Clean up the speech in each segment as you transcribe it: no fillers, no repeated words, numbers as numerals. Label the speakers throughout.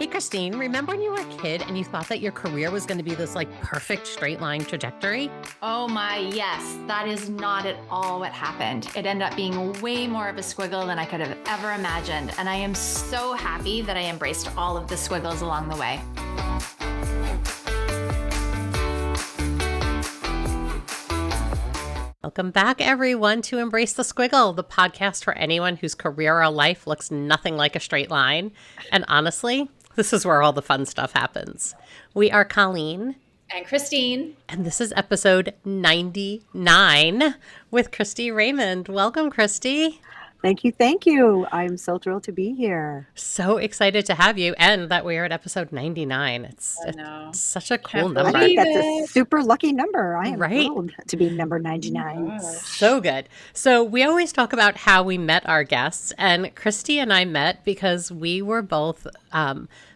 Speaker 1: Kristine, remember when you were a kid and you thought that your career was going to be this like perfect straight line trajectory?
Speaker 2: Oh my, yes. That is not at all what happened. It ended up being way more of a squiggle than I could have ever imagined. And I am so happy that I embraced all of the squiggles along the way.
Speaker 1: Welcome back, everyone, to Embrace the Squiggle, the podcast for anyone whose career or life looks nothing like a straight line. And honestly, this is where all the fun stuff happens. We are Colleen
Speaker 3: and Kristine.
Speaker 1: And this is episode 99 with Kristie Raymond. Welcome, Kristie.
Speaker 4: Thank you. Thank you. I'm so thrilled to be here.
Speaker 1: So excited to have you and that we are at episode 99. It's such a cool number.
Speaker 4: I think that's a super lucky number. I am
Speaker 1: right?
Speaker 4: thrilled to be number 99.
Speaker 1: So good. So we always talk about how we met our guests, and Kristie and I met because we were both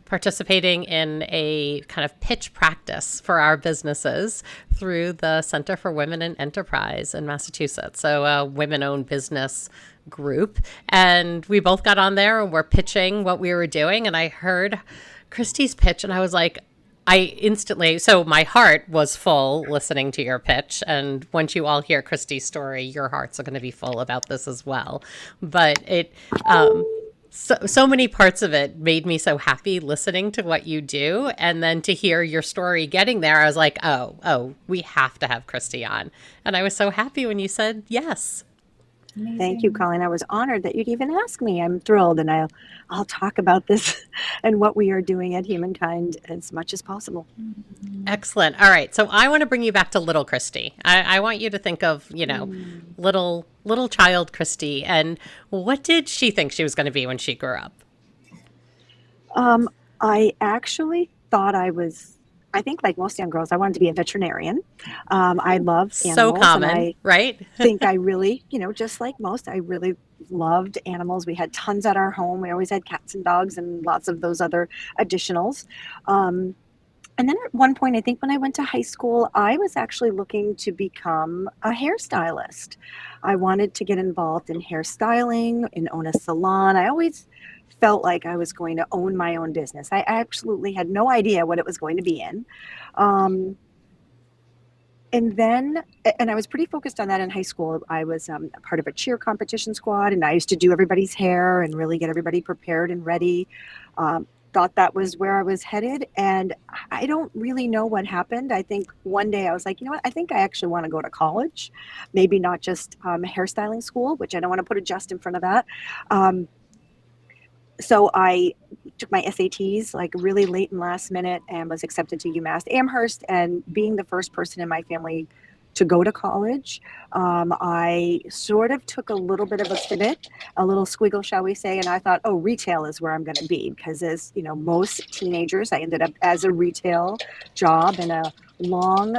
Speaker 1: participating in a kind of pitch practice for our businesses through the Center for Women in Enterprise in Massachusetts. So a women-owned business group. And we both got on there and were pitching what we were doing. And I heard Kristie's pitch and I was like, so my heart was full listening to your pitch. And once you all hear Kristie's story, your hearts are going to be full about this as well. But so many parts of it made me so happy listening to what you do. And then to hear your story getting there, I was like, oh, we have to have Kristie on. And I was so happy when you said yes.
Speaker 4: Amazing. Thank you, Colleen. I was honored that you'd even ask me. I'm thrilled, and I'll talk about this and what we are doing at Humankind as much as possible.
Speaker 1: Excellent. All right. So I want to bring you back to little Kristie. I want you to think of, little child Kristie, and what did she think she was going to be when she grew up?
Speaker 4: I actually thought I think like most young girls, I wanted to be a veterinarian. I love animals.
Speaker 1: So common, right?
Speaker 4: I think I really, just like most, I really loved animals. We had tons at our home. We always had cats and dogs and lots of those other additionals. And then at one point, I think when I went to high school, I was actually looking to become a hairstylist. I wanted to get involved in hairstyling and own a salon. I always felt like I was going to own my own business. I absolutely had no idea what it was going to be in. And I was pretty focused on that in high school. I was a part of a cheer competition squad, and I used to do everybody's hair and really get everybody prepared and ready. Thought that was where I was headed. And I don't really know what happened. I think one day I was like, you know what, I think I actually want to go to college, maybe not just hairstyling school, which I don't want to put a just in front of that. So I took my SATs like really late and last minute and was accepted to UMass Amherst. And being the first person in my family to go to college, I sort of took a little bit of a pivot, a little squiggle, shall we say. And I thought, retail is where I'm going to be, because as most teenagers, I ended up as a retail job in a long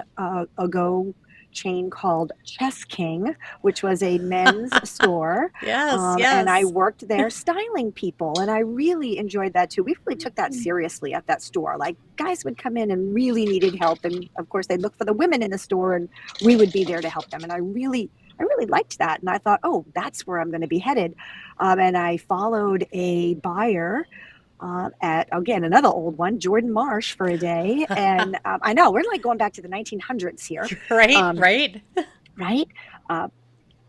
Speaker 4: ago chain called Chess King, which was a men's store.
Speaker 1: Yes.
Speaker 4: And I worked there styling people, and I really enjoyed that too. We really took that seriously at that store. Like, guys would come in and really needed help, and of course they'd look for the women in the store, and we would be there to help them. And I really liked that, and I thought, that's where I'm going to be headed. And I followed a buyer at, again, another old one, Jordan Marsh, for a day. And I know we're like going back to the 1900s here.
Speaker 1: Right.
Speaker 4: Right.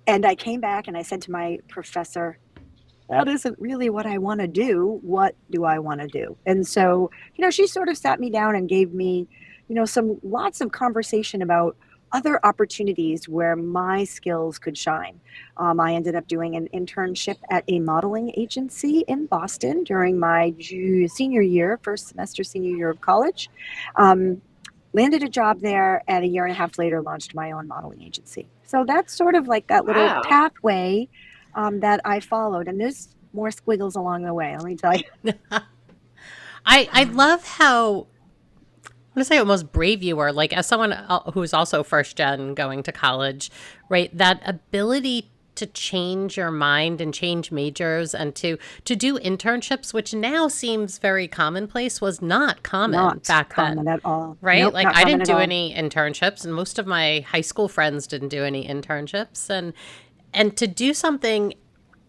Speaker 4: And I came back and I said to my professor, that isn't really what I want to do. What do I want to do? And so, she sort of sat me down and gave me, lots of conversation about other opportunities where my skills could shine. I ended up doing an internship at a modeling agency in Boston during my first semester, senior year of college. Landed a job there, and a year and a half later launched my own modeling agency. So that's sort of like that little pathway that I followed. And there's more squiggles along the way, let me tell you.
Speaker 1: I love how, I'm going to say almost brave you were, like as someone who's also first gen going to college, right? That ability to change your mind and change majors and to do internships, which now seems very commonplace, was not common back then.
Speaker 4: Not common at all.
Speaker 1: Right?
Speaker 4: Nope,
Speaker 1: like I didn't do any internships, and most of my high school friends didn't do any internships. And to do something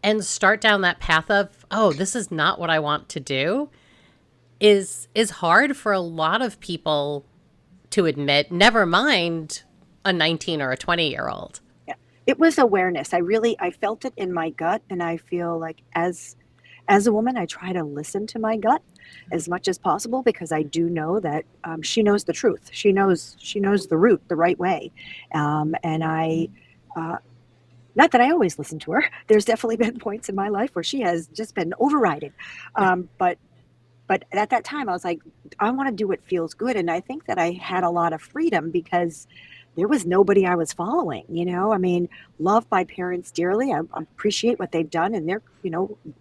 Speaker 1: and start down that path of, this is not what I want to do. is hard for a lot of people to admit, never mind a 19 or a 20-year-old.
Speaker 4: Yeah. It was awareness. I felt it in my gut, and I feel like as a woman, I try to listen to my gut as much as possible, because I do know that she knows the truth. She knows the route the right way, and I. Not that I always listen to her. There's definitely been points in my life where she has just been overriding, but at that time I was like, I want to do what feels good. And I think that I had a lot of freedom because there was nobody I was following. I mean, love my parents dearly. I appreciate what they've done in their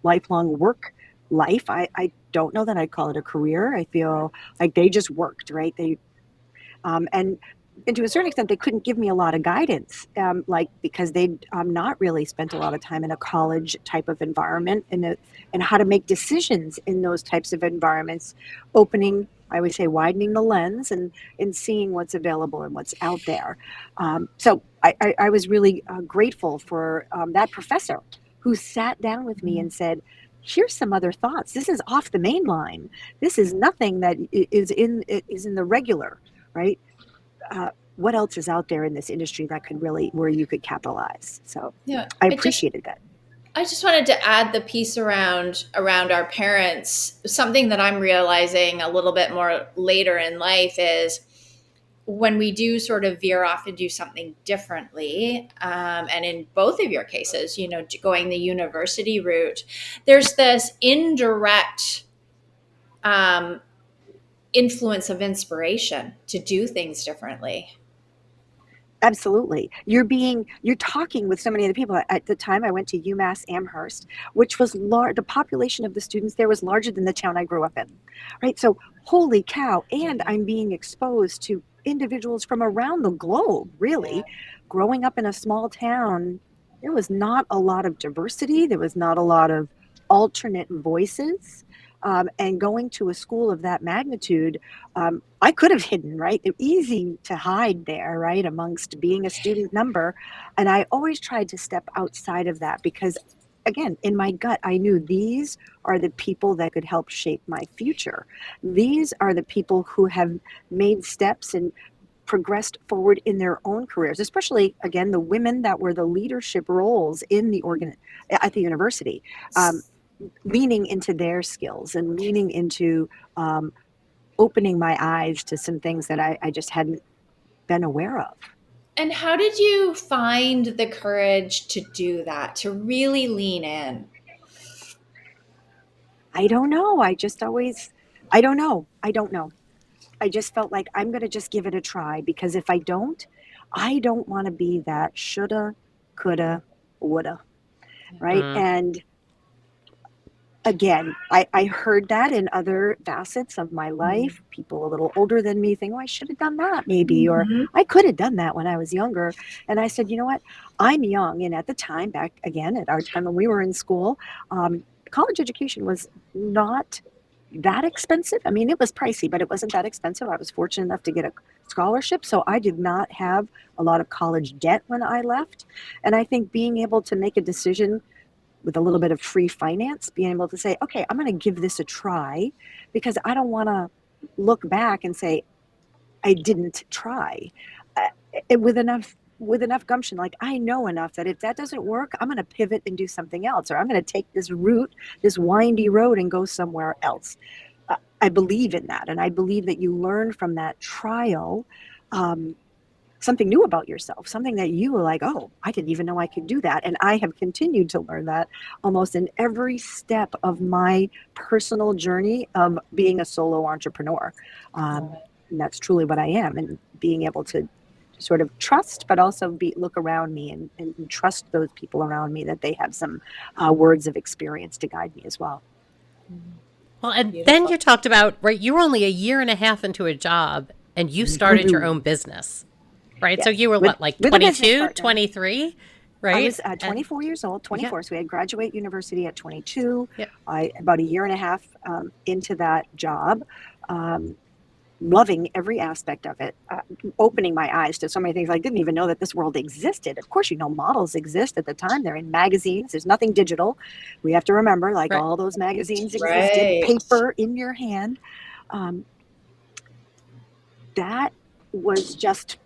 Speaker 4: lifelong work life. I don't know that I'd call it a career. I feel like they just worked, right? And to a certain extent, they couldn't give me a lot of guidance, because they'd not really spent a lot of time in a college type of environment, and how to make decisions in those types of environments, I would say, widening the lens and seeing what's available and what's out there. So I was really grateful for that professor who sat down with me and said, here's some other thoughts. This is off the main line. This is nothing that is in the regular, right? What else is out there in this industry that could really, where you could capitalize? So
Speaker 3: Yeah,
Speaker 4: I appreciated that.
Speaker 3: I just wanted to add the piece around our parents. Something that I'm realizing a little bit more later in life is when we do sort of veer off and do something differently, and in both of your cases, going the university route, there's this indirect influence of inspiration to do things differently.
Speaker 4: Absolutely. You're talking with so many other people. At the time, I went to UMass Amherst, which was large. The population of the students there was larger than the town I grew up in, right? So holy cow. And I'm being exposed to individuals from around the globe, really. Growing up in a small town, there was not a lot of diversity. There was not a lot of alternate voices. And going to a school of that magnitude, I could have hidden, right? It's easy to hide there, right, amongst being a student number. And I always tried to step outside of that because, again, in my gut, I knew these are the people that could help shape my future. These are the people who have made steps and progressed forward in their own careers, especially, again, the women that were the leadership roles in at the university. Leaning into their skills and leaning into opening my eyes to some things that I just hadn't been aware of.
Speaker 3: And how did you find the courage to do that, to really lean in?
Speaker 4: I don't know. I don't know. I just felt like I'm going to just give it a try, because if I don't want to be that shoulda, coulda, woulda, right?
Speaker 1: Mm.
Speaker 4: And again, I heard that in other facets of my life. People a little older than me think, oh, I should have done that maybe, or I could have done that when I was younger. And I said, you know what? I'm young. And at the time, back again, at our time when we were in school, college education was not that expensive. I mean, it was pricey, but it wasn't that expensive. I was fortunate enough to get a scholarship. So I did not have a lot of college debt when I left. And I think being able to make a decision with a little bit of free finance, being able to say, okay, I'm going to give this a try, because I don't want to look back and say, I didn't try. With enough gumption, like I know enough that if that doesn't work, I'm going to pivot and do something else, or I'm going to take this route, this windy road, and go somewhere else. I believe in that. And I believe that you learn from that trial something new about yourself, something that you were like, oh, I didn't even know I could do that. And I have continued to learn that almost in every step of my personal journey of being a solo entrepreneur. And that's truly what I am. And being able to sort of trust, but also look around me and trust those people around me, that they have some words of experience to guide me as well.
Speaker 1: Well, and then you talked about, right, you were only a year and a half into a job and you started your own business. Right.
Speaker 4: Yeah.
Speaker 1: So you were like 22, 23, right?
Speaker 4: I was 24 years old, 24. So we had graduate university at 22.
Speaker 1: Yep.
Speaker 4: About a year and a half into that job. loving every aspect of it, opening my eyes to so many things. I didn't even know that this world existed. Of course, models exist at the time. They're in magazines. There's nothing digital. We have to remember, like,
Speaker 1: Right.
Speaker 4: all those magazines existed,
Speaker 3: Right.
Speaker 4: paper in your hand. That was just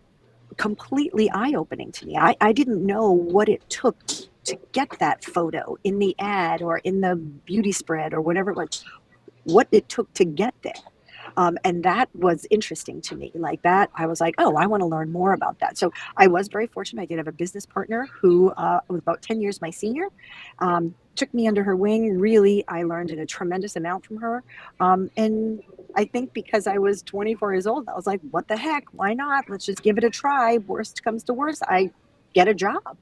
Speaker 4: completely eye-opening to me. I didn't know what it took to get that photo in the ad or in the beauty spread or whatever it was, what it took to get there. And that was interesting to me. Like that, I was like, oh, I want to learn more about that. So I was very fortunate. I did have a business partner who was about 10 years my senior, took me under her wing. Really, I learned a tremendous amount from her. And I think because I was 24 years old, I was like, what the heck? Why not? Let's just give it a try. Worst comes to worst, I get a job.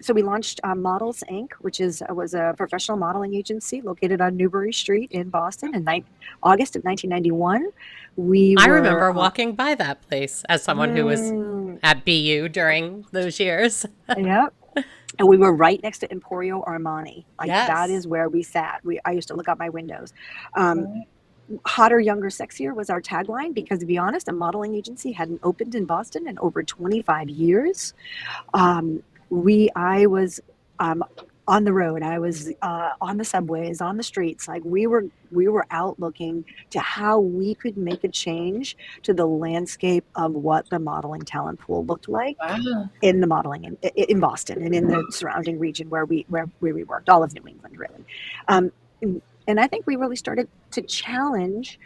Speaker 4: So we launched Models Inc., which was a professional modeling agency located on Newbury Street in Boston in August of 1991.
Speaker 1: I remember walking by that place as someone who was at BU during those years.
Speaker 4: Yep. And we were right next to Emporio Armani. Like,
Speaker 1: Yes.
Speaker 4: that is where we sat. I used to look out my windows. Hotter, younger, sexier was our tagline because, to be honest, a modeling agency hadn't opened in Boston in over 25 years. I was on the road. I was on the subways, on the streets. Like, we were out looking to how we could make a change to the landscape of what the modeling talent pool looked like.
Speaker 3: Wow.
Speaker 4: In the modeling in Boston and in the surrounding region where we worked, all of New England, really. And I think we really started to challenge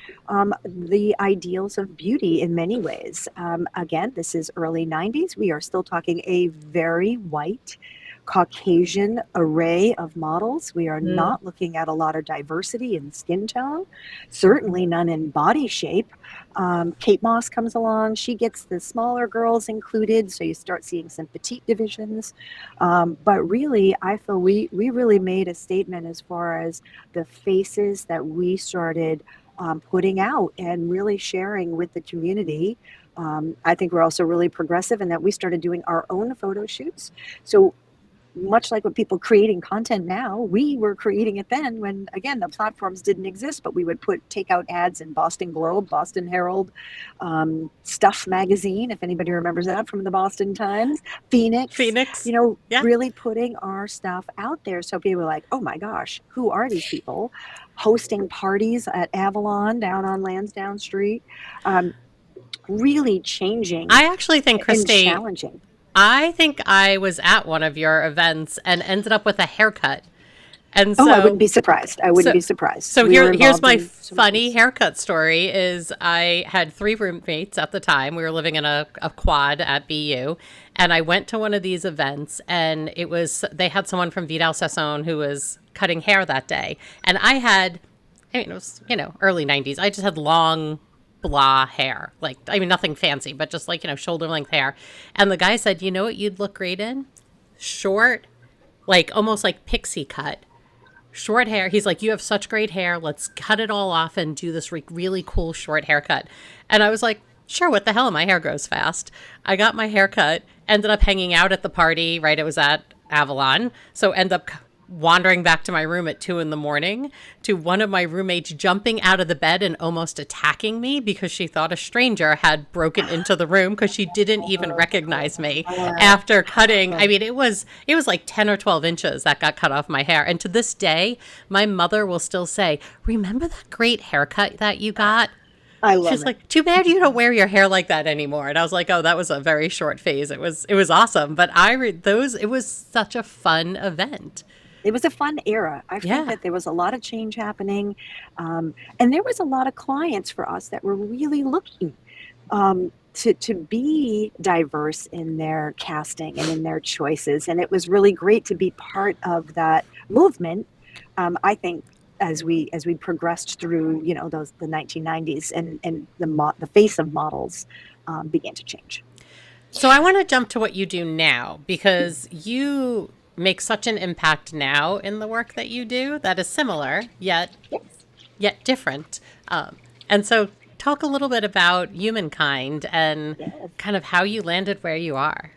Speaker 4: the ideals of beauty in many ways. Again, this is early 90s. We are still talking a very white, Caucasian array of models. We are not looking at a lot of diversity in skin tone, certainly none in body shape. Kate Moss comes along. She gets the smaller girls included, so you start seeing some petite divisions. But really, I feel we really made a statement as far as the faces that we started putting out and really sharing with the community. I think we're also really progressive in that we started doing our own photo shoots. So much like what people creating content now, we were creating it then when, again, the platforms didn't exist, but we would take out ads in Boston Globe, Boston Herald, Stuff magazine, if anybody remembers that from the Boston Times, Phoenix,
Speaker 1: Yeah.
Speaker 4: really putting our stuff out there. So people were like, oh my gosh, who are these people? Hosting parties at Avalon down on Lansdowne Street, really changing.
Speaker 1: I actually think,
Speaker 4: and
Speaker 1: Kristie,
Speaker 4: challenging.
Speaker 1: I think I was at one of your events and ended up with a haircut. And so,
Speaker 4: I wouldn't be surprised.
Speaker 1: So here's my funny haircut story is I had 3 roommates at the time. We were living in a quad at BU. And I went to one of these events and they had someone from Vidal Sassoon who was cutting hair that day. And it was, early 90s. I just had long blah hair, nothing fancy, but just shoulder length hair. And the guy said, you know what you'd look great in? Short, almost like pixie cut, short hair. He's like, you have such great hair. Let's cut it all off and do this really cool short haircut. And I was like, sure, what the hell? My hair grows fast. I got my hair cut, ended up hanging out at the party, right? It was at Avalon. So end up wandering back to my room at 2 a.m. to one of my roommates jumping out of the bed and almost attacking me because she thought a stranger had broken into the room because she didn't even recognize me after cutting. I mean, it was like 10 or 12 inches that got cut off my hair. And to this day, my mother will still say, remember that great haircut that you got?
Speaker 4: I love
Speaker 1: She's
Speaker 4: it.
Speaker 1: like, too bad you don't wear your hair like that anymore. And I was like, oh, that was a very short phase. It was awesome. But it was such a fun event.
Speaker 4: It was a fun era. I think that there was a lot of change happening. And there was a lot of clients for us that were really looking to be diverse in their casting and in their choices. And it was really great to be part of that movement. I think as we progressed through, the 1990s and the face of models began to change.
Speaker 1: So I want to jump to what you do now, because you make such an impact now in the work that you do that is similar, yet different. And so talk a little bit about Humankind and kind of how you landed where you are.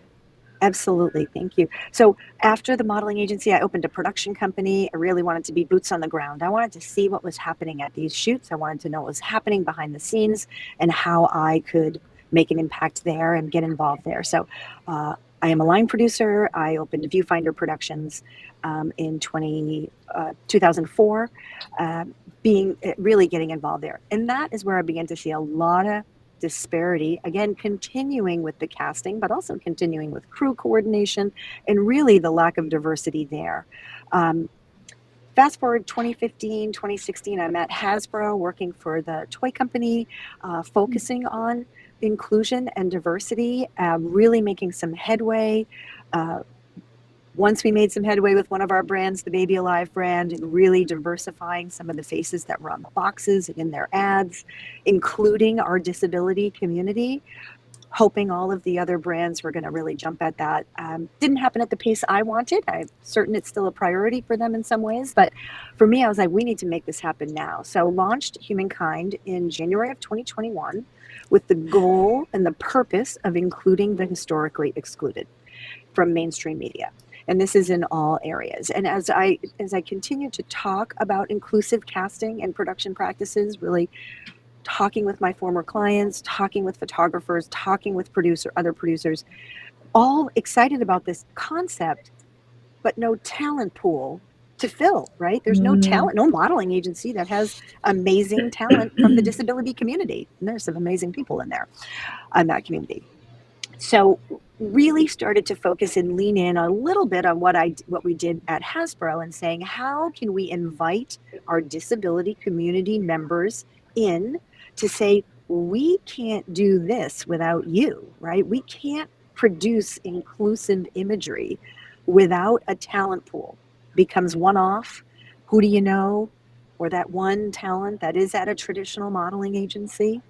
Speaker 4: Absolutely. Thank you. So after the modeling agency, I opened a production company. I really wanted to be boots on the ground. I wanted to see what was happening at these shoots. I wanted to know what was happening behind the scenes and how I could make an impact there and get involved there. So I am a line producer. I opened Viewfinder Productions in 2004, being really getting involved there. And that is where I began to see a lot of disparity, again, continuing with the casting, but also continuing with crew coordination and really the lack of diversity there. Fast forward 2015, 2016, I'm at Hasbro working for the toy company, focusing on inclusion and diversity, really making some headway. Once we made some headway with one of our brands, the Baby Alive brand, and really diversifying some of the faces that were on the boxes and in their ads, including our disability community, hoping all of the other brands were going to really jump at that. Didn't happen at the pace I wanted. I'm certain it's still a priority for them in some ways, but for me, I was like, we need to make this happen now. So launched Humankind in January of 2021 with the goal and the purpose of including the historically excluded from mainstream media. And this is in all areas. And as I continue to talk about inclusive casting and production practices, really talking with my former clients, talking with photographers, talking with other producers, all excited about this concept, but no talent pool to fill, right? There's no talent, no modeling agency that has amazing talent from the disability community. And there's some amazing people in there, in that community. So really started to focus and lean in a little bit on what we did at Hasbro and saying, how can we invite our disability community members in to say, we can't do this without you, right? We can't produce inclusive imagery without a talent pool. Becomes one-off, who do you know, or that one talent that is at a traditional modeling agency.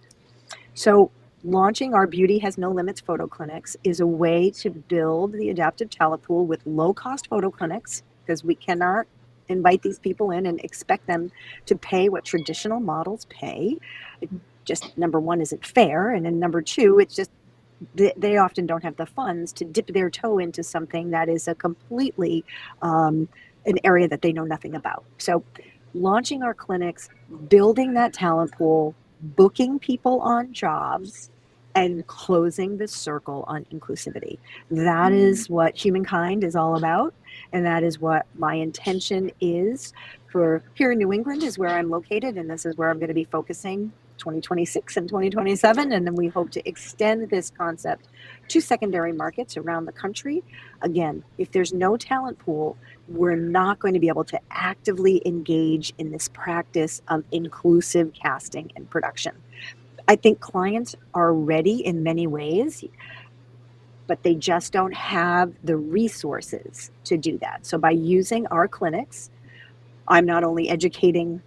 Speaker 4: So launching our Beauty Has No Limits photo clinics is a way to build the adaptive talent pool with low-cost photo clinics, because we cannot invite these people in and expect them to pay what traditional models pay. It just, number one, isn't fair, and then number two, it's just they often don't have the funds to dip their toe into something that is a completely an area that they know nothing about. So launching our clinics, building that talent pool, booking people on jobs, and closing the circle on inclusivity. That is what Humankind is all about. And that is what my intention is for here in New England, is where I'm located. And this is where I'm going to be focusing 2026 and 2027. And then we hope to extend this concept to secondary markets around the country. Again, if there's no talent pool, we're not going to be able to actively engage in this practice of inclusive casting and production. I think clients are ready in many ways, but they just don't have the resources to do that. So by using our clinics, I'm not only educating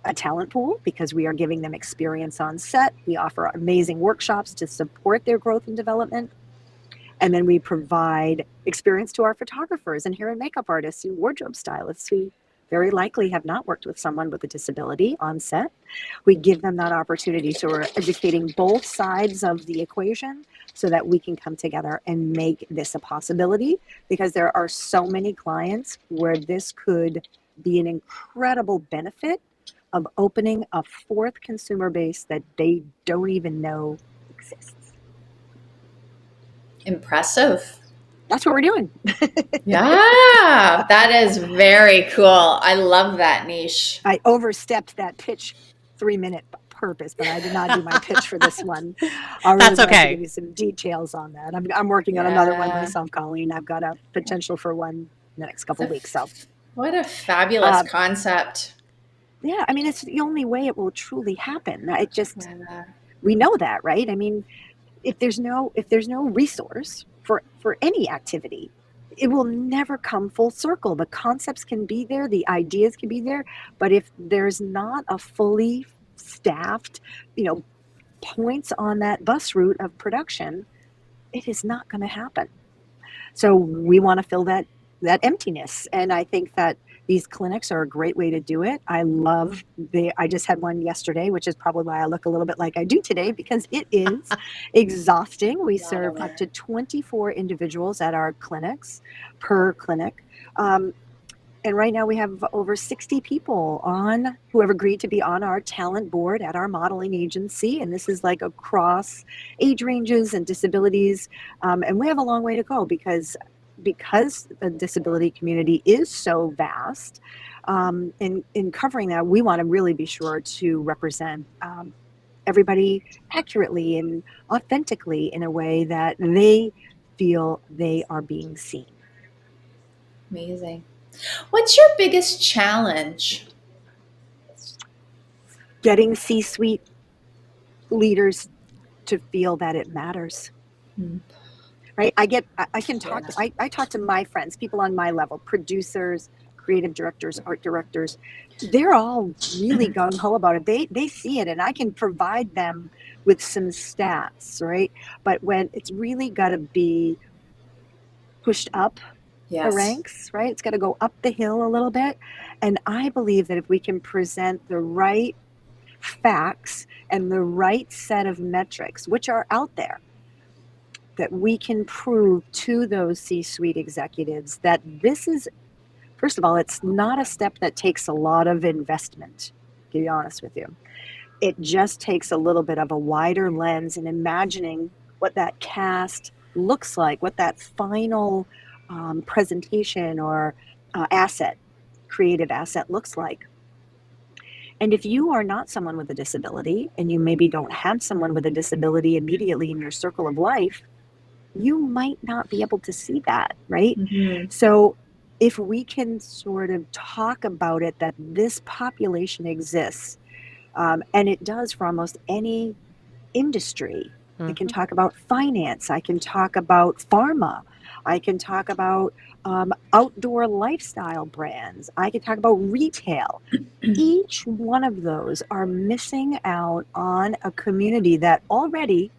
Speaker 4: a talent pool because we are giving them experience on set. We offer amazing workshops to support their growth and development. And then we provide experience to our photographers and hair and makeup artists and wardrobe stylists who very likely have not worked with someone with a disability on set. We give them that opportunity. So we're educating both sides of the equation so that we can come together and make this a possibility, because there are so many clients where this could be an incredible benefit of opening a fourth consumer base that they don't even know exists.
Speaker 3: Impressive.
Speaker 4: That's what we're doing.
Speaker 3: Yeah, that is very cool. I love that niche.
Speaker 4: I overstepped that pitch 3-minute purpose, but I did not do my pitch for this one. I'll really
Speaker 1: That's okay.
Speaker 4: To give you some details on that. I'm working on another one myself, Colleen. I've got a potential for one in the next couple of weeks. So,
Speaker 3: what a fabulous concept.
Speaker 4: Yeah, I mean, it's the only way it will truly happen. It just, we know that, right? I mean, if there's no resource for any activity, it will never come full circle. The concepts can be there, the ideas can be there, but if there's not a fully staffed, points on that bus route of production, it is not going to happen. So we want to fill that emptiness. And I think that these clinics are a great way to do it. I just had one yesterday, which is probably why I look a little bit like I do today, because it is exhausting. We serve up to 24 individuals at our clinics per clinic. And right now we have over 60 people who have agreed to be on our talent board at our modeling agency. And this is like across age ranges and disabilities. And we have a long way to go because the disability community is so vast. In covering that, we want to really be sure to represent everybody accurately and authentically in a way that they feel they are being seen.
Speaker 3: Amazing. What's your biggest challenge?
Speaker 4: Getting C-suite leaders to feel that it matters. Right? I talk to my friends, people on my level, producers, creative directors, art directors. They're all really gung-ho about it. They see it, and I can provide them with some stats, right? But when it's really got to be pushed up the ranks, right? It's got to go up the hill a little bit. And I believe that if we can present the right facts and the right set of metrics, which are out there, that we can prove to those C-suite executives that this is, first of all, it's not a step that takes a lot of investment, to be honest with you. It just takes a little bit of a wider lens and imagining what that cast looks like, what that final presentation or creative asset looks like. And if you are not someone with a disability, and you maybe don't have someone with a disability immediately in your circle of life, you might not be able to see that, right? Mm-hmm. So if we can sort of talk about it, that this population exists, and it does for almost any industry. Mm-hmm. I can talk about finance. I can talk about pharma. I can talk about outdoor lifestyle brands. I can talk about retail. Each one of those are missing out on a community that already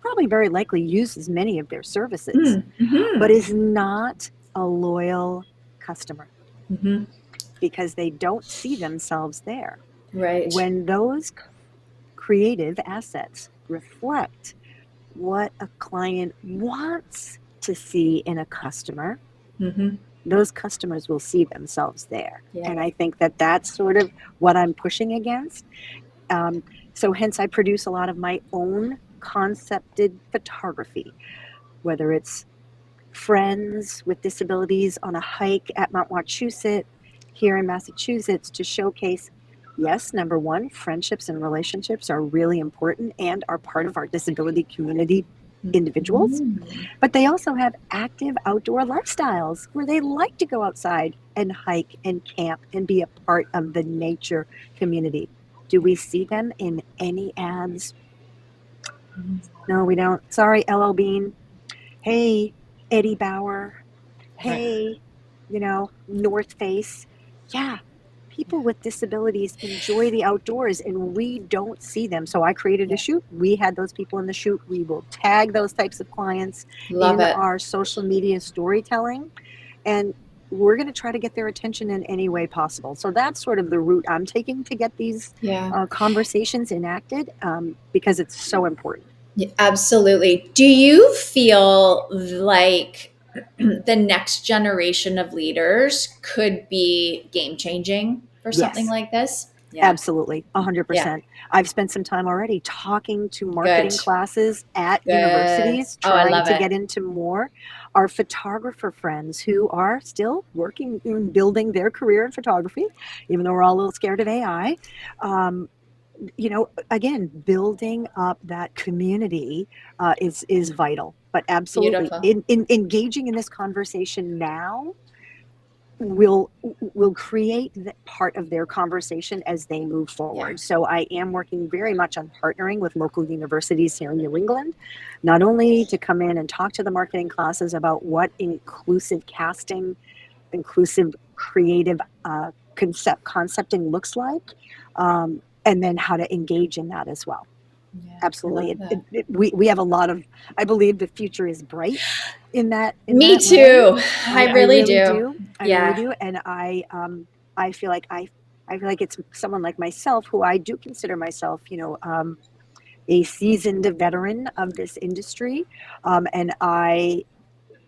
Speaker 4: probably very likely uses many of their services, mm-hmm. but is not a loyal customer, mm-hmm. because they don't see themselves there.
Speaker 3: Right.
Speaker 4: When those creative assets reflect what a client wants to see in a customer, mm-hmm. those customers will see themselves there. Yeah. And I think that that's sort of what I'm pushing against. So hence I produce a lot of my own concepted photography, whether it's friends with disabilities on a hike at Mount Wachusett here in Massachusetts to showcase, yes, number one, friendships and relationships are really important and are part of our disability community individuals, but they also have active outdoor lifestyles where they like to go outside and hike and camp and be a part of the nature community. Do we see them in any ads? No, we don't. Sorry, LL Bean. Hey, Eddie Bauer. Hey, North Face. Yeah, people with disabilities enjoy the outdoors and we don't see them. So I created a shoot. We had those people in the shoot. We will tag those types of clients in our social media storytelling. And we're going to try to get their attention in any way possible. So that's sort of the route I'm taking to get these conversations enacted, because it's so important.
Speaker 3: Yeah, absolutely. Do you feel like the next generation of leaders could be game changing for something like this?
Speaker 4: Yeah. Absolutely. 100%. Yeah. I've spent some time already talking to marketing classes at universities, trying to get into more. Our photographer friends who are still working and building their career in photography, even though we're all a little scared of AI, again, building up that community is vital. But absolutely, in engaging in this conversation now will create that part of their conversation as they move forward. Yeah. So I am working very much on partnering with local universities here in New England, not only to come in and talk to the marketing classes about what inclusive casting, inclusive creative concepting looks like, and then how to engage in that as well.
Speaker 3: Yeah,
Speaker 4: Absolutely.
Speaker 3: I love that.
Speaker 4: We have a lot of, I believe the future is bright in
Speaker 3: Me
Speaker 4: that way.
Speaker 3: too. I
Speaker 4: I
Speaker 3: really
Speaker 4: really
Speaker 3: do.
Speaker 4: do. I really
Speaker 3: Yeah.
Speaker 4: do. And I feel like I feel like it's someone like myself who I do consider myself, a seasoned veteran of this industry. And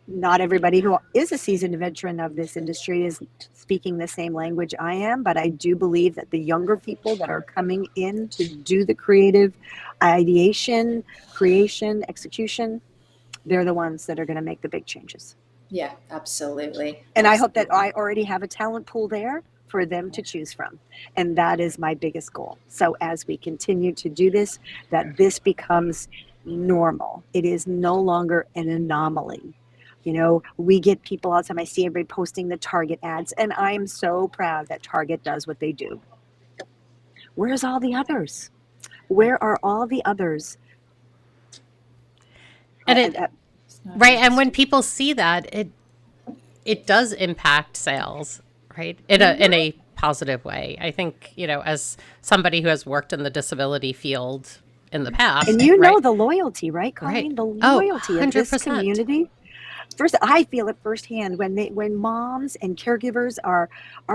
Speaker 4: not everybody who is a seasoned veteran of this industry is speaking the same language I am, but I do believe that the younger people that are coming in to do the creative ideation, creation, execution, they're the ones that are going to make the big changes.
Speaker 3: Yeah, absolutely.
Speaker 4: And I hope that
Speaker 3: Absolutely.
Speaker 4: I already have a talent pool there for them to choose from. And that is my biggest goal. So as we continue to do this, that this becomes normal. It is no longer an anomaly. We get people all the time. I see everybody posting the Target ads, and I am so proud that Target does what they do. Where's all the others? Where are all the others?
Speaker 1: And
Speaker 4: I,
Speaker 1: it,
Speaker 4: I,
Speaker 3: It's not
Speaker 1: right. And when
Speaker 3: interesting.
Speaker 1: people see that, it does impact sales, right? In a positive way. I think, as somebody who has worked in the disability field in the
Speaker 4: and
Speaker 1: past,
Speaker 4: you know
Speaker 1: right?
Speaker 4: the loyalty, right,
Speaker 1: Right.
Speaker 4: Colleen? The
Speaker 1: Oh,
Speaker 4: loyalty of this
Speaker 1: 100%.
Speaker 4: community. First, I feel it firsthand when moms and caregivers are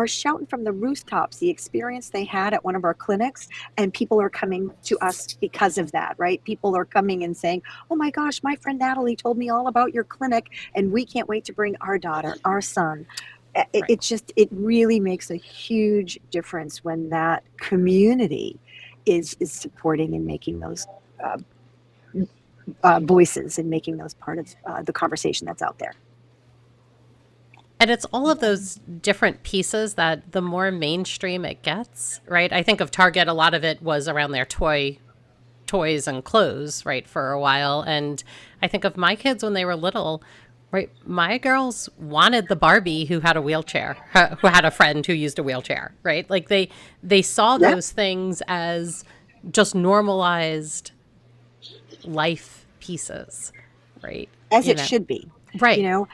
Speaker 4: shouting from the rooftops the experience they had at one of our clinics, and people are coming to us because of that, right? People are coming and saying, "Oh my gosh, my friend Natalie told me all about your clinic, and we can't wait to bring our daughter, our son."
Speaker 1: Right.
Speaker 4: It really makes a huge difference when that community is supporting and making those. Uh, Voices and making those part of the conversation that's out there.
Speaker 1: And it's all of those different pieces that the more mainstream it gets, right? I think of Target, a lot of it was around their toys and clothes, right, for a while. And I think of my kids when they were little, right? My girls wanted the Barbie who had a wheelchair, who had a friend who used a wheelchair, right? Like they saw
Speaker 4: Yeah,
Speaker 1: those things as just normalized life pieces, right?
Speaker 4: as
Speaker 1: You
Speaker 4: it
Speaker 1: know,
Speaker 4: should be. You
Speaker 1: right,
Speaker 4: know,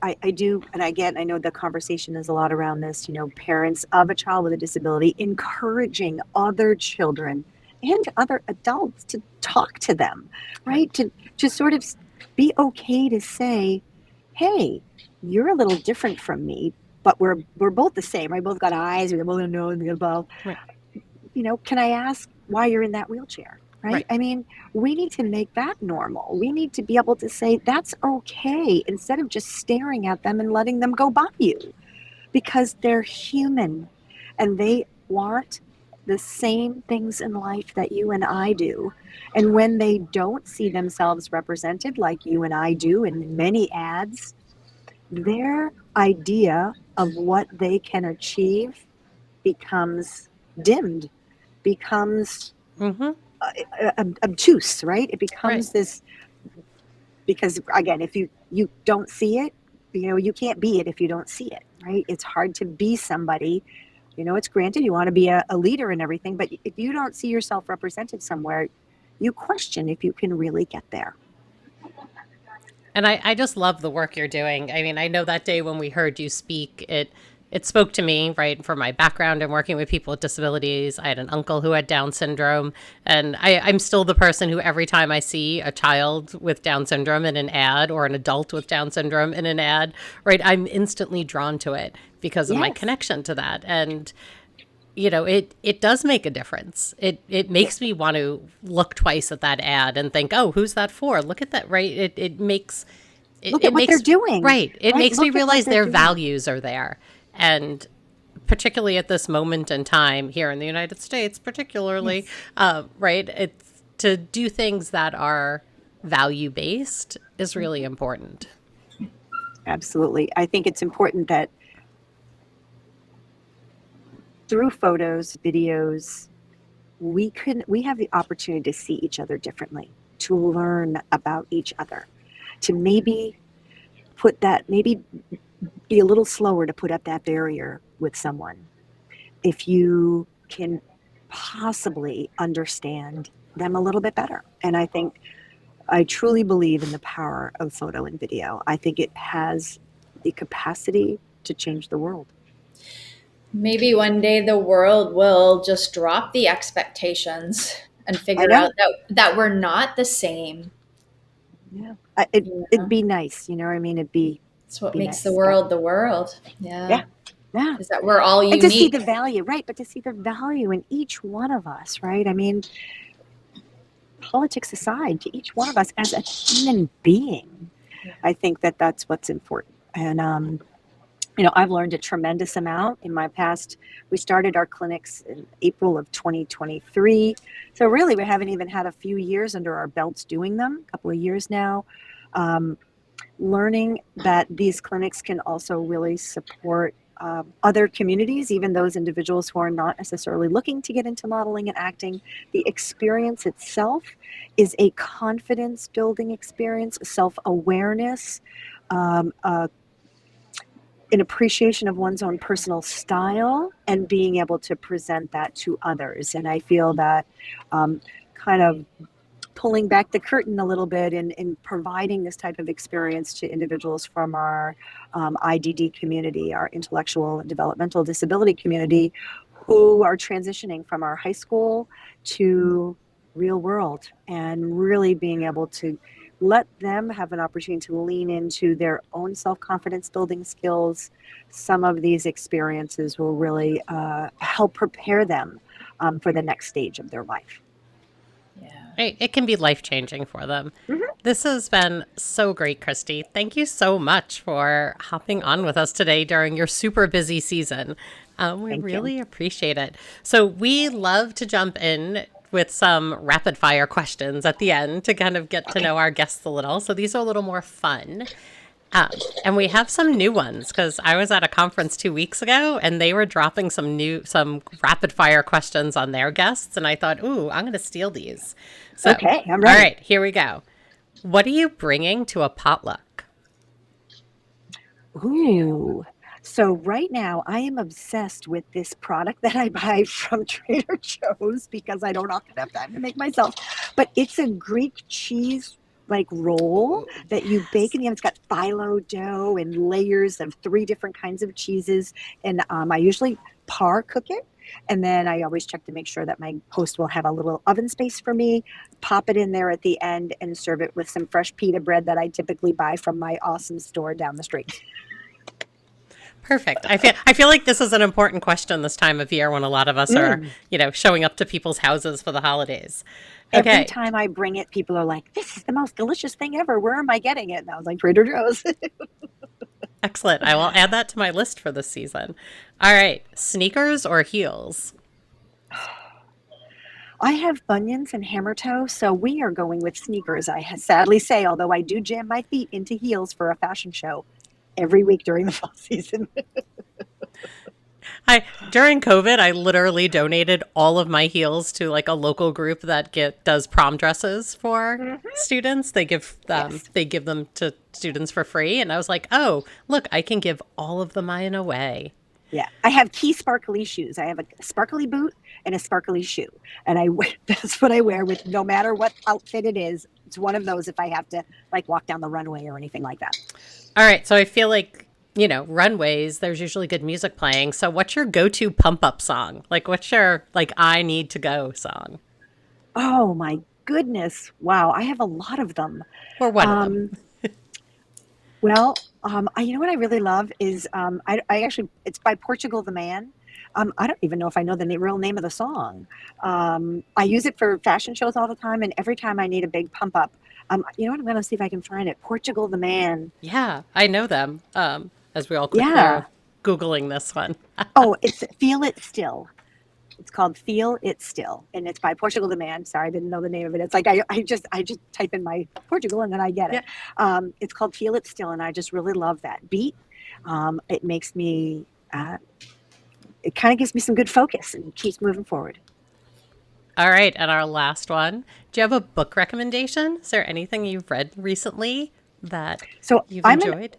Speaker 4: I do, and again, I know the conversation is a lot around this. Parents of a child with a disability encouraging other children and other adults to talk to them,
Speaker 1: right,
Speaker 4: right? To sort of be okay to say, "Hey, you're a little different from me, but we're both the same. Right? We both got eyes, we both got a nose, we got a mouth.
Speaker 1: right,
Speaker 4: Can I ask why you're in that wheelchair?" Right?
Speaker 1: right.
Speaker 4: I mean, we need to make that normal. We need to be able to say that's okay instead of just staring at them and letting them go by you because they're human and they want the same things in life that you and I do. And when they don't see themselves represented like you and I do in many ads, their idea of what they can achieve becomes dimmed, becomes
Speaker 1: Mm-hmm.
Speaker 4: obtuse, right? It
Speaker 1: Right.
Speaker 4: becomes this because again, if you don't see it, you can't be it if you don't see it, right? It's hard to be somebody. It's granted you want to be a leader and everything, but if you don't see yourself represented somewhere, you question if you can really get there.
Speaker 1: And I just love the work you're doing. I mean, I know that day when we heard you speak, it spoke to me, right, for my background in working with people with disabilities. I had an uncle who had Down syndrome, and I'm still the person who every time I see a child with Down syndrome in an ad or an adult with Down syndrome in an ad, right, I'm instantly drawn to it because of my
Speaker 4: Yes.
Speaker 1: connection to that. And it does make a difference. It
Speaker 4: Yeah.
Speaker 1: makes me want to look twice at that ad and think, oh, who's that for? Look at that, right?
Speaker 4: Look
Speaker 1: It
Speaker 4: at what they're
Speaker 1: makes
Speaker 4: doing,
Speaker 1: right. It
Speaker 4: right?
Speaker 1: makes me
Speaker 4: Look at what
Speaker 1: realize
Speaker 4: they're
Speaker 1: their
Speaker 4: doing.
Speaker 1: values are there, and particularly at this moment in time here in the United States, particularly,
Speaker 4: Yes.
Speaker 1: right? It's to do things that are value based is really important.
Speaker 4: Absolutely. I think it's important that through photos, videos, we have the opportunity to see each other differently, to learn about each other, to maybe be a little slower to put up that barrier with someone if you can possibly understand them a little bit better. And I truly believe in the power of photo and video. I think it has the capacity to change the world.
Speaker 3: Maybe one day the world will just drop the expectations and figure out that we're not the same.
Speaker 4: Yeah. It'd be nice, you know what I mean?
Speaker 3: It's what
Speaker 4: be
Speaker 3: makes
Speaker 4: nice,
Speaker 3: the world the world.
Speaker 4: Yeah.
Speaker 3: Is that we're all unique.
Speaker 4: And to see the value, right? But to see the value in each one of us, right? I mean, politics aside, to each one of us as a human being, I think that's what's important. And I've learned a tremendous amount in my past. We started our clinics in April of 2023. So really, we haven't even had a few years under our belts doing them, a couple of years now. Learning that these clinics can also really support other communities, even those individuals who are not necessarily looking to get into modeling and acting. The experience itself is a confidence building experience, self-awareness, an appreciation of one's own personal style, and being able to present that to others. And I feel that kind of pulling back the curtain a little bit in providing this type of experience to individuals from our IDD community, our intellectual and developmental disability community, who are transitioning from our high school to real world, and really being able to let them have an opportunity to lean into their own self-confidence building skills. Some of these experiences will really help prepare them for the next stage of their life.
Speaker 1: It can be life-changing for them. Mm-hmm. This has been so great, Kristie. Thank you so much for hopping on with us today during your super busy season. We really appreciate it. So we love to jump in with some rapid fire questions at the end to kind of get to know our guests a little. So these are a little more fun. And we have some new ones because I was at a conference 2 weeks ago and they were dropping some rapid fire questions on their guests. And I thought, ooh, I'm going to steal these. So,
Speaker 4: okay, I'm ready.
Speaker 1: All right, here we go. What are you bringing to a potluck?
Speaker 4: Ooh. So right now I am obsessed with this product that I buy from Trader Joe's because I don't often have time to make myself. But it's a Greek cheese roll that you bake in the oven. It's got phyllo dough and layers of 3 different kinds of cheeses. And I usually par cook it. And then I always check to make sure that my host will have a little oven space for me, pop it in there at the end, and serve it with some fresh pita bread that I typically buy from my awesome store down the street.
Speaker 1: Perfect. I feel like this is an important question this time of year when a lot of us are, showing up to people's houses for the holidays. Okay.
Speaker 4: Every time I bring it, people are like, "This is the most delicious thing ever. Where am I getting it?" And I was like, Trader Joe's.
Speaker 1: Excellent. I will add that to my list for this season. All right. Sneakers or heels?
Speaker 4: I have bunions and hammer toe, so we are going with sneakers, I sadly say, although I do jam my feet into heels for a fashion show every week during the fall season.
Speaker 1: During COVID, I literally donated all of my heels to a local group that does prom dresses for students. They give them to students for free, and I was like, oh, look, I can give all of the mine away.
Speaker 4: Yeah, I have key sparkly shoes. I have a sparkly boot and a sparkly shoe, and that's what I wear with no matter what outfit it is. It's one of those if I have to walk down the runway or anything like that.
Speaker 1: All right, so I feel like runways, there's usually good music playing. So what's your go-to pump-up song? What's your, I need to go song?
Speaker 4: Oh, my goodness. Wow, I have a lot of them.
Speaker 1: Or one of them.
Speaker 4: Well, you know what I really love is, I actually, it's by Portugal the Man. I don't even know if I know the real name of the song. I use it for fashion shows all the time, and every time I need a big pump-up, you know what, I'm going to see if I can find it. Portugal the Man.
Speaker 1: Yeah, I know them. As we all quickly are Googling this one.
Speaker 4: Oh, it's Feel It Still. It's called Feel It Still, and it's by Portugal the Man. Sorry, I didn't know the name of it. It's I just type in my Portugal and then I get it. Yeah. It's called Feel It Still, and I just really love that beat. It makes me, it kind of gives me some good focus and keeps moving forward.
Speaker 1: All right, and our last one. Do you have a book recommendation? Is there anything you've read recently that you've enjoyed?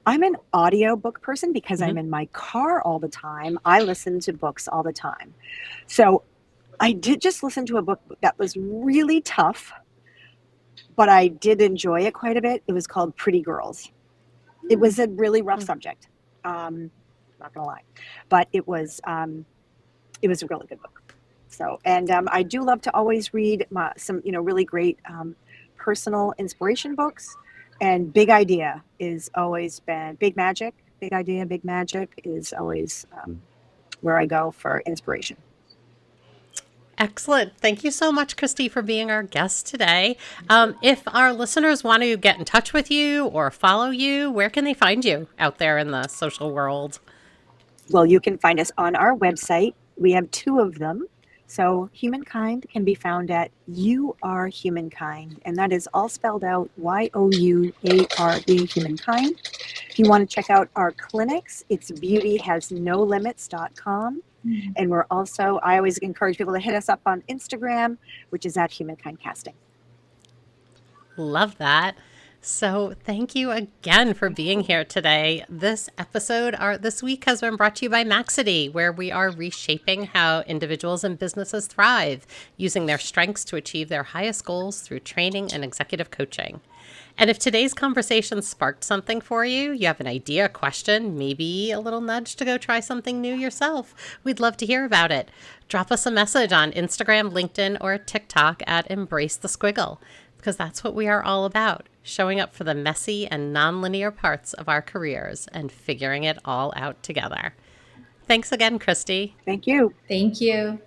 Speaker 4: I'm an audiobook person because I'm in my car all the time. I listen to books all the time. So I did just listen to a book that was really tough, but I did enjoy it quite a bit. It was called Pretty Girls. It was a really rough subject. Not gonna lie, but it was a really good book. So, and I do love to always read some, really great personal inspiration books. And Big Idea is always been Big Magic. Big Idea, Big Magic is always where I go for inspiration.
Speaker 1: Excellent. Thank you so much, Kristie, for being our guest today. If our listeners want to get in touch with you or follow you, where can they find you out there in the social world?
Speaker 4: Well, you can find us on our website. We have 2 of them. So Humankind can be found at You Are Humankind, and that is all spelled out YOUARE Humankind. If you want to check out our clinics, it's beautyhasnolimits.com. And we're also, I always encourage people to hit us up on Instagram, which is at Humankind Casting.
Speaker 1: Love that. So thank you again for being here today. This episode this week has been brought to you by Maxity, where we are reshaping how individuals and businesses thrive, using their strengths to achieve their highest goals through training and executive coaching. And if today's conversation sparked something for you, you have an idea, a question, maybe a little nudge to go try something new yourself, we'd love to hear about it. Drop us a message on Instagram, LinkedIn, or TikTok at Embrace the Squiggle, because that's what we are all about, showing up for the messy and nonlinear parts of our careers and figuring it all out together. Thanks again, Kristie.
Speaker 4: Thank you.
Speaker 3: Thank you.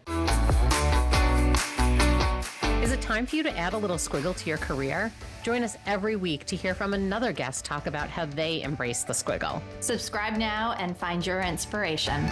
Speaker 1: Is it time for you to add a little squiggle to your career? Join us every week to hear from another guest talk about how they embrace the squiggle.
Speaker 2: Subscribe now and find your inspiration.